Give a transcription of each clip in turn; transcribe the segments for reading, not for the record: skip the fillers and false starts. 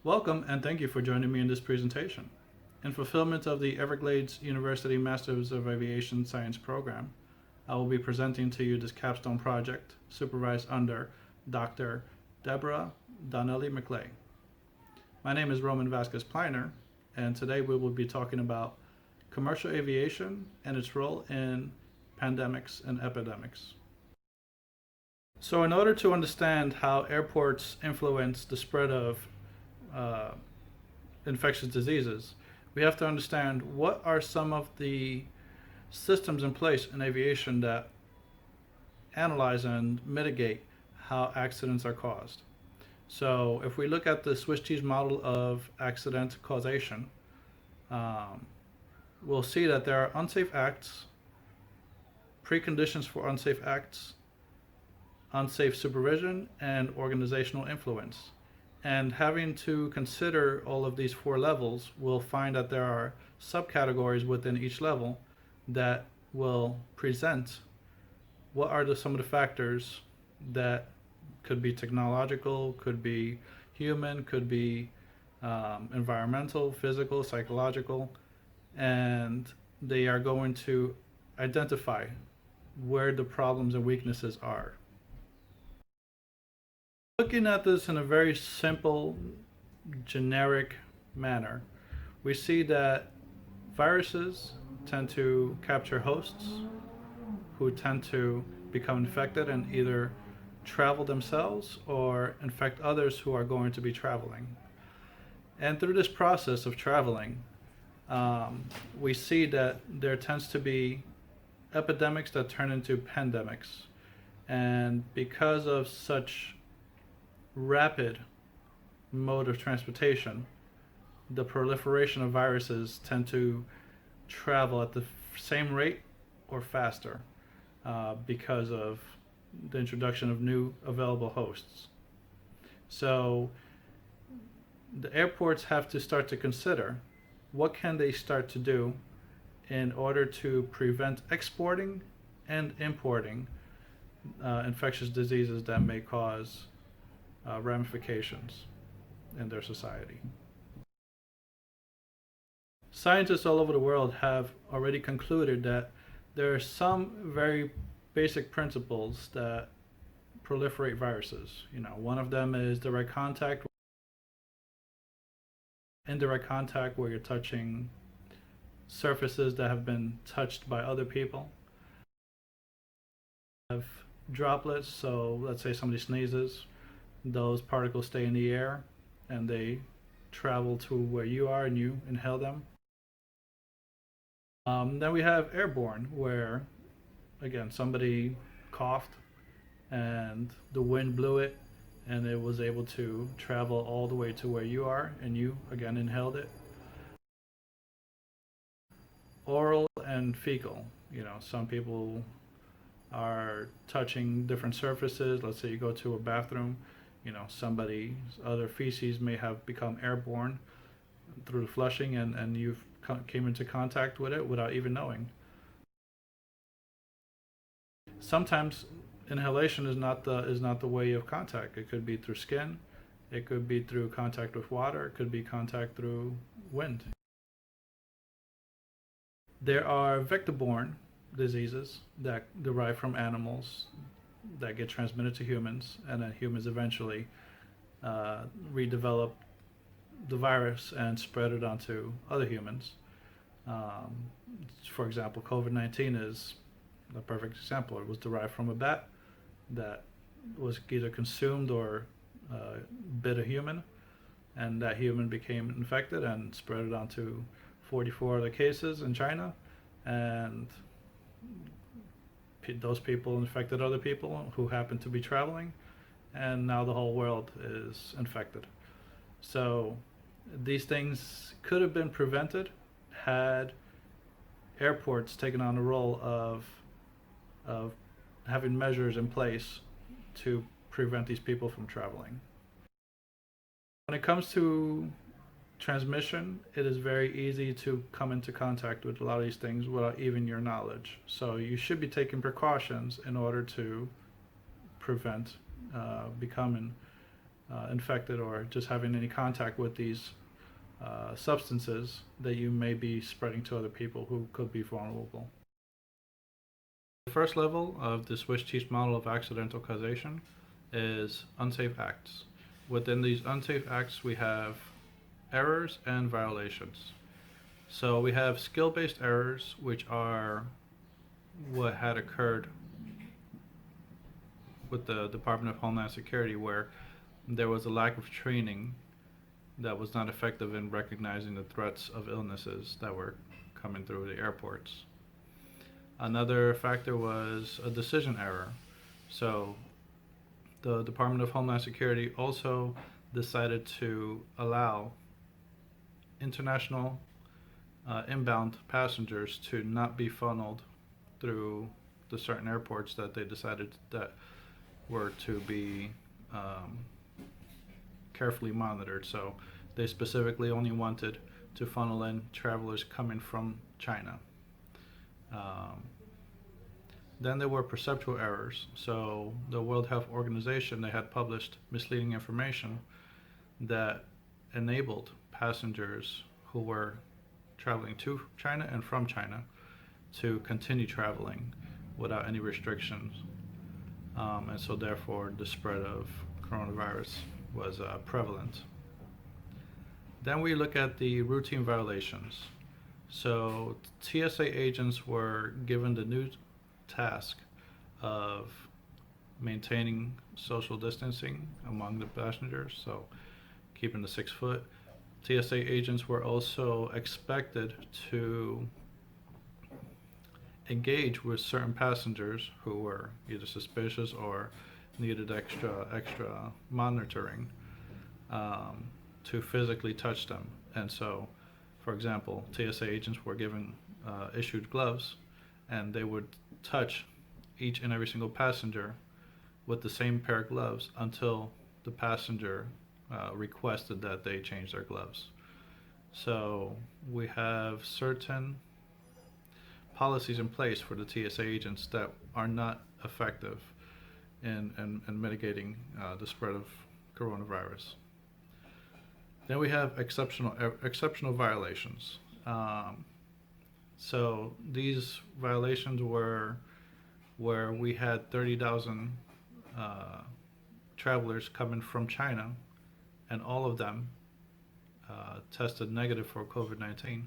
Welcome and thank you for joining me in this presentation. In fulfillment of the Everglades University Masters of Aviation Science program, I will be presenting to you this capstone project supervised under Dr. Deborah Donnelly McClay. My name is Roman Vasquez Pliner, and today we will be talking about commercial aviation and its role in pandemics and epidemics. So in order to understand how airports influence the spread of uh, infectious diseases, we have to understand what are some of the systems in place in aviation that analyze and mitigate how accidents are caused. So if we look at the Swiss cheese model of accident causation, um, we'll see that there are unsafe acts, preconditions for unsafe acts, unsafe supervision, and organizational influence. And having to consider all of these four levels, we'll find that there are subcategories within each level that will present what are some of the factors that could be technological, could be human, could be environmental, physical, psychological, and they are going to identify where the problems and weaknesses are. Looking at this in a very simple, generic manner, we see that viruses tend to capture hosts who tend to become infected and either travel themselves or infect others who are going to be traveling. And through this process of traveling, we see that there tends to be epidemics that turn into pandemics. And because of such rapid mode of transportation, the proliferation of viruses tend to travel at the same rate or faster because of the introduction of new available hosts. So the airports have to start to consider what can they start to do in order to prevent exporting and importing infectious diseases that may cause ramifications in their society. Scientists all over the world have already concluded that there are some very basic principles that proliferate viruses. One of them is direct contact, indirect contact, where you're touching surfaces that have been touched by other people. Have droplets, so let's say somebody sneezes, those particles stay in the air and they travel to where you are and you inhale them. Then we have airborne, where again somebody coughed and the wind blew it and it was able to travel all the way to where you are and you again inhaled it. Oral and fecal, some people are touching different surfaces. Let's say you go to a bathroom, somebody's other feces may have become airborne through flushing, and you've came into contact with it without even knowing. Sometimes inhalation is not the way of contact. It could be through skin, it could be through contact with water, it could be contact through wind. There are vector-borne diseases that derive from animals that get transmitted to humans, and then humans eventually redevelop the virus and spread it onto other humans. For example, COVID-19 is a perfect example. It was derived from a bat that was either consumed or bit a human, and that human became infected and spread it onto 44 other cases in China, and those people infected other people who happened to be traveling, and now the whole world is infected. So these things could have been prevented had airports taken on the role of having measures in place to prevent these people from traveling. When it comes to transmission, it is very easy to come into contact with a lot of these things without even your knowledge. So you should be taking precautions in order to prevent becoming infected or just having any contact with these substances that you may be spreading to other people who could be vulnerable. The first level of the Swiss cheese model of accidental causation is unsafe acts. Within these unsafe acts, we have errors and violations. So we have skill-based errors, which are what had occurred with the Department of Homeland Security, where there was a lack of training that was not effective in recognizing the threats of illnesses that were coming through the airports. Another factor was a decision error. So the Department of Homeland Security also decided to allow international inbound passengers to not be funneled through the certain airports that they decided that were to be carefully monitored. So they specifically only wanted to funnel in travelers coming from China. Then there were perceptual errors. So the World Health Organization, they had published misleading information that enabled passengers who were traveling to China and from China to continue traveling without any restrictions. And so therefore the spread of coronavirus was prevalent. Then we look at the routine violations. So TSA agents were given the new task of maintaining social distancing among the passengers, so keeping the 6 foot. TSA agents were also expected to engage with certain passengers who were either suspicious or needed extra monitoring, to physically touch them. And so, for example, TSA agents were given issued gloves, and they would touch each and every single passenger with the same pair of gloves until the passenger requested that they change their gloves. So we have certain policies in place for the TSA agents that are not effective in mitigating the spread of coronavirus. Then we have exceptional violations. So these violations were where we had 30,000 travelers coming from China, and all of them tested negative for COVID-19,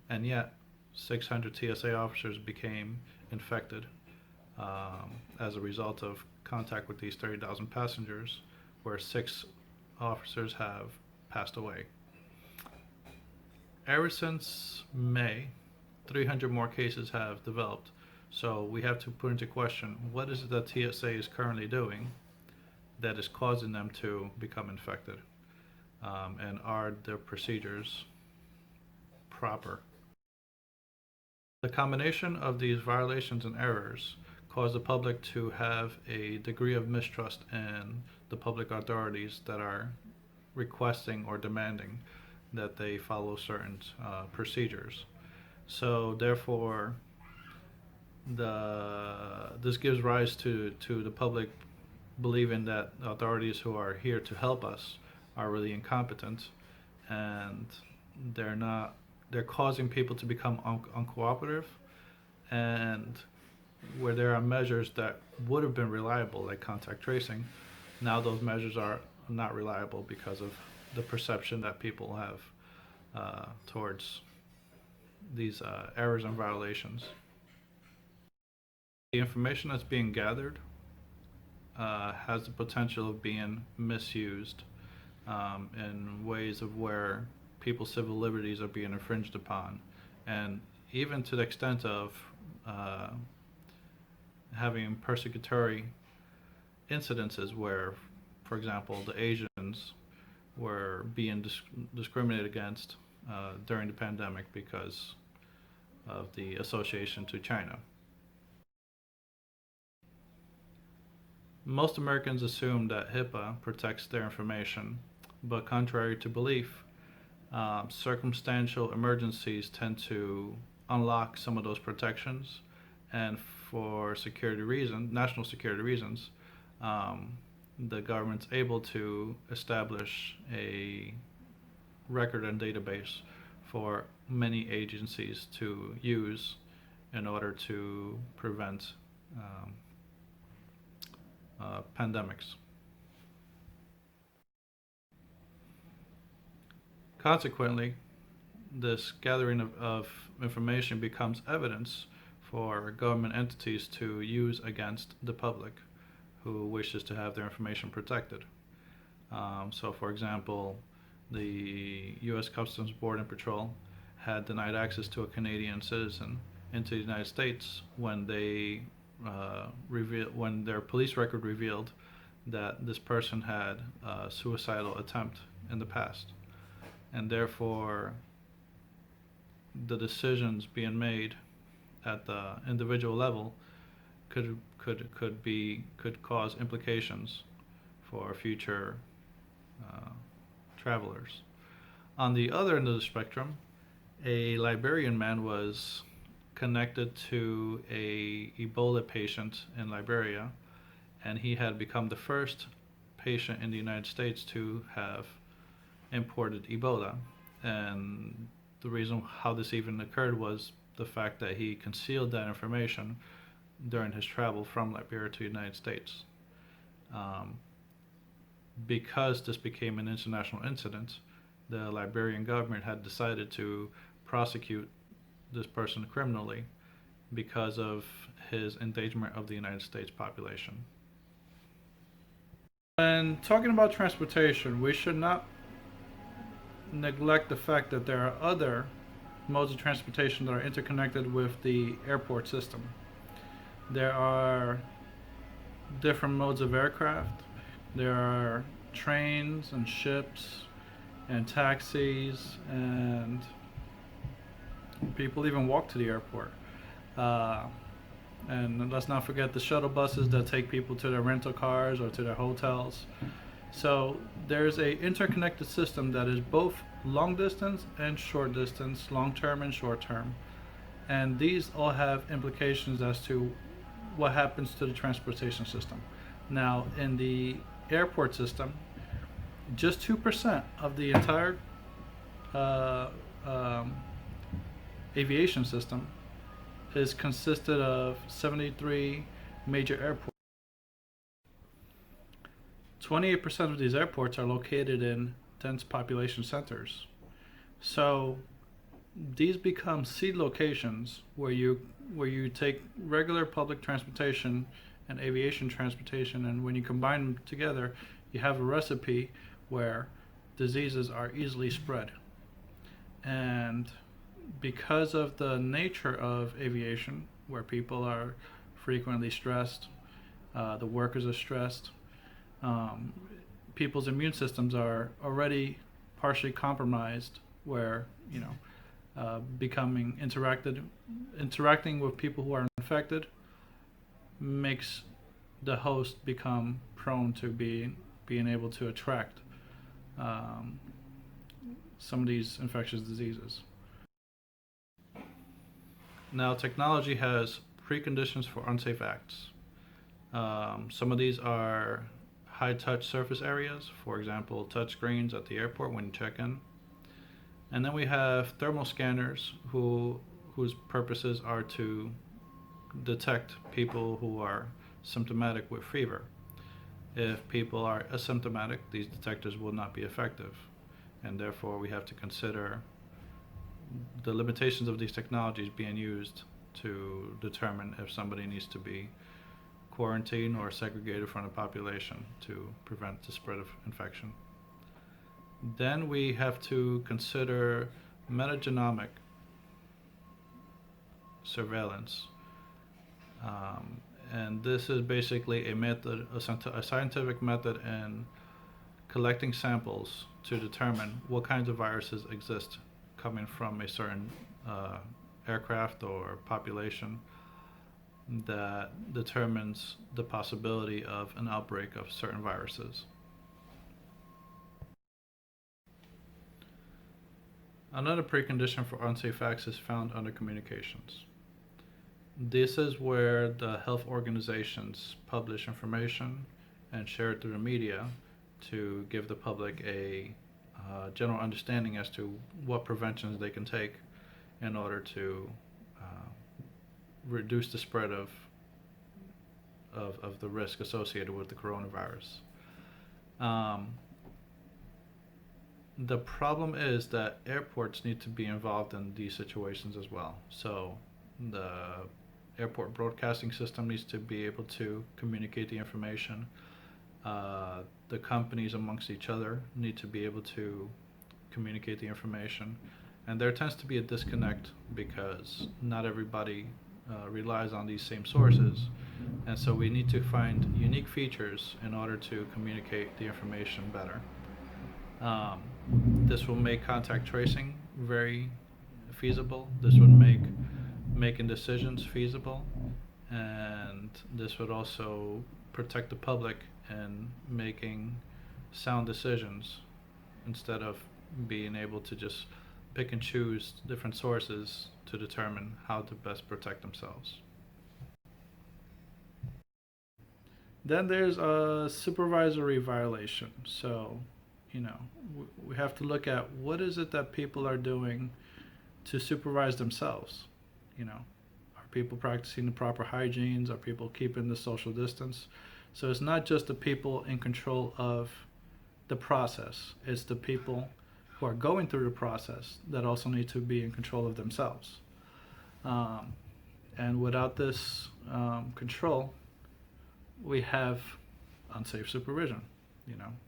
and yet 600 TSA officers became infected as a result of contact with these 30,000 passengers, where 6 officers have passed away. Ever since May, 300 more cases have developed. So we have to put into question, what is it that TSA is currently doing that is causing them to become infected? And are their procedures proper? The combination of these violations and errors cause the public to have a degree of mistrust in the public authorities that are requesting or demanding that they follow certain procedures. So therefore, this gives rise to the public believing that authorities who are here to help us are really incompetent, and they're causing people to become uncooperative, and where there are measures that would have been reliable, like contact tracing, now those measures are not reliable because of the perception that people have towards these errors and violations. The information that's being gathered has the potential of being misused in ways of where people's civil liberties are being infringed upon, and even to the extent of having persecutory incidences where, for example, the Asians were being discriminated against during the pandemic because of the association to China. Most Americans assume that HIPAA protects their information, but contrary to belief, circumstantial emergencies tend to unlock some of those protections, and for national security reasons, the government's able to establish a record and database for many agencies to use in order to prevent um, pandemics. Consequently, this gathering of information becomes evidence for government entities to use against the public who wishes to have their information protected. So, for example, the U.S. Customs Board and Patrol had denied access to a Canadian citizen into the United States when they when their police record revealed that this person had a suicidal attempt in the past, and therefore the decisions being made at the individual level could cause implications for future travelers. On the other end of the spectrum, a Liberian man was connected to a Ebola patient in Liberia, and he had become the first patient in the United States to have imported Ebola. And the reason how this even occurred was the fact that he concealed that information during his travel from Liberia to the United States. Because this became an international incident, the Liberian government had decided to prosecute this person criminally because of his endangerment of the United States population. When talking about transportation, we should not neglect the fact that there are other modes of transportation that are interconnected with the airport system. There are different modes of aircraft. There are trains and ships and taxis, and people even walk to the airport. And let's not forget the shuttle buses that take people to their rental cars or to their hotels. So there's a interconnected system that is both long distance and short distance, long term and short term. And these all have implications as to what happens to the transportation system. Now, in the airport system, just 2% of the entire uh, um, aviation system is consisted of 73 major airports. 28% of these airports are located in dense population centers. So these become seed locations where you take regular public transportation and aviation transportation, and when you combine them together, you have a recipe where diseases are easily spread. And because of the nature of aviation, where people are frequently stressed, the workers are stressed, people's immune systems are already partially compromised, where interacting with people who are infected makes the host become prone to being able to attract some of these infectious diseases. Now, technology has preconditions for unsafe acts. Some of these are high-touch surface areas, for example, touch screens at the airport when you check in. And then we have thermal scanners whose purposes are to detect people who are symptomatic with fever. If people are asymptomatic, these detectors will not be effective, and therefore we have to consider the limitations of these technologies being used to determine if somebody needs to be quarantined or segregated from the population to prevent the spread of infection. Then we have to consider metagenomic surveillance. And this is basically a scientific method in collecting samples to determine what kinds of viruses exist coming from a certain aircraft or population that determines the possibility of an outbreak of certain viruses. Another precondition for unsafe acts is found under communications. This is where the health organizations publish information and share it through the media to give the public a general understanding as to what preventions they can take in order to reduce the spread of the risk associated with the coronavirus. Um, the problem is that airports need to be involved in these situations as well. So the airport broadcasting system needs to be able to communicate the information. The companies amongst each other need to be able to communicate the information. And there tends to be a disconnect because not everybody relies on these same sources. And so we need to find unique features in order to communicate the information better. Um, this will make contact tracing very feasible. This would make making decisions feasible, and this would also protect the public in making sound decisions instead of being able to just pick and choose different sources to determine how to best protect themselves. Then there's a supervisory violation. So, we have to look at what is it that people are doing to supervise themselves. Are people practicing the proper hygienes? Are people keeping the social distance? So it's not just the people in control of the process, it's the people who are going through the process that also need to be in control of themselves. Um, and without this control, we have unsafe supervision.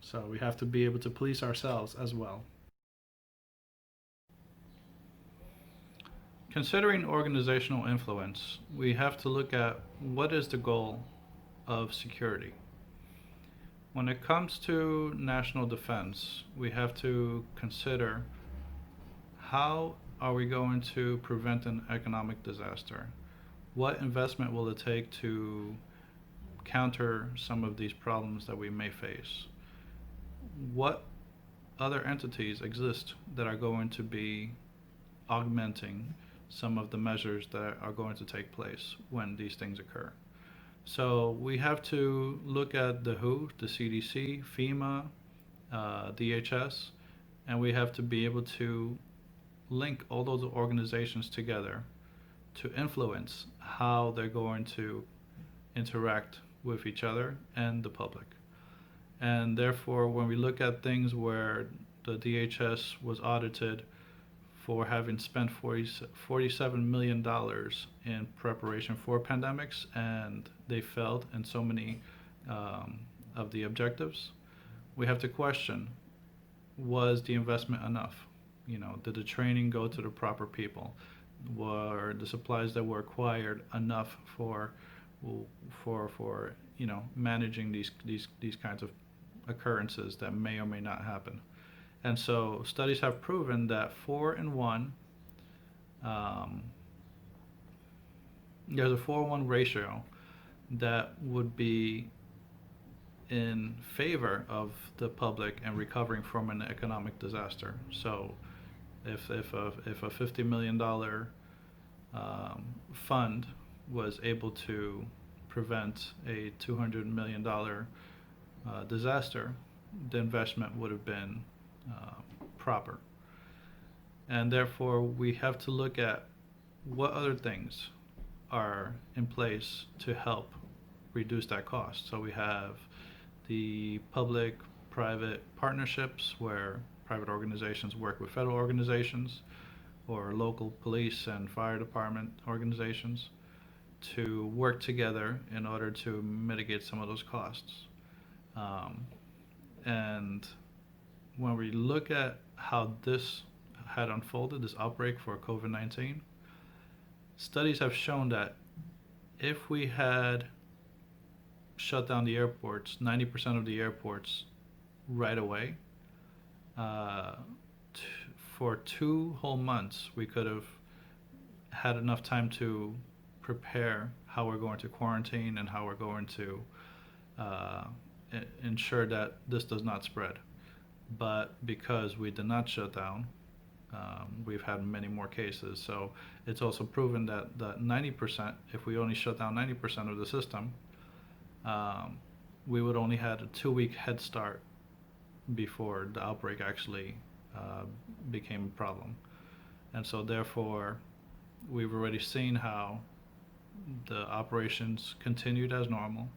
So we have to be able to police ourselves as well. Considering organizational influence, we have to look at what is the goal of security. When it comes to national defense, we have to consider how are we going to prevent an economic disaster? What investment will it take to counter some of these problems that we may face? What other entities exist that are going to be augmenting some of the measures that are going to take place when these things occur? So we have to look at the WHO, the CDC, FEMA, DHS, and we have to be able to link all those organizations together to influence how they're going to interact with each other and the public. And therefore, when we look at things where the DHS was audited for having spent $47 million in preparation for pandemics, and they failed in so many of the objectives, we have to question, was the investment enough? Did the training go to the proper people? Were the supplies that were acquired enough for managing these kinds of occurrences that may or may not happen? And so studies have proven that 4-in-1, there's a 4-in-1 ratio that would be in favor of the public and recovering from an economic disaster. So if a $50 million fund was able to prevent a $200 million disaster, the investment would have been proper. And therefore, we have to look at what other things are in place to help reduce that cost. So we have the public-private partnerships where private organizations work with federal organizations or local police and fire department organizations to work together in order to mitigate some of those costs. And when we look at how this had unfolded, this outbreak for COVID-19, studies have shown that if we had shut down the airports, 90% of the airports right away, for 2 whole months, we could have had enough time to prepare how we're going to quarantine and how we're going to ensure that this does not spread. But because we did not shut down, we've had many more cases. So it's also proven that 90%, if we only shut down 90% of the system, we would only had a 2 week head start before the outbreak actually uh, became a problem. And so therefore, we've already seen how the operations continued as normal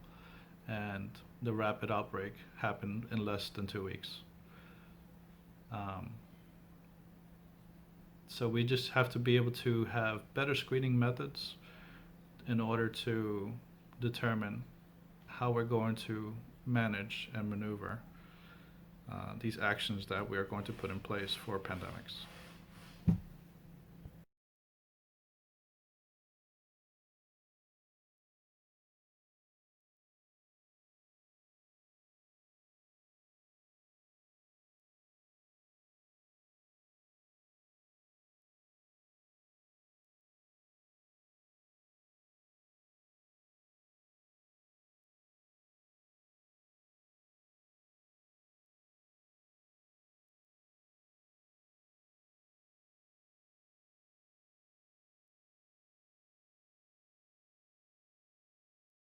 and the rapid outbreak happened in less than 2 weeks. Um, so we just have to be able to have better screening methods in order to determine how we're going to manage and maneuver these actions that we are going to put in place for pandemics.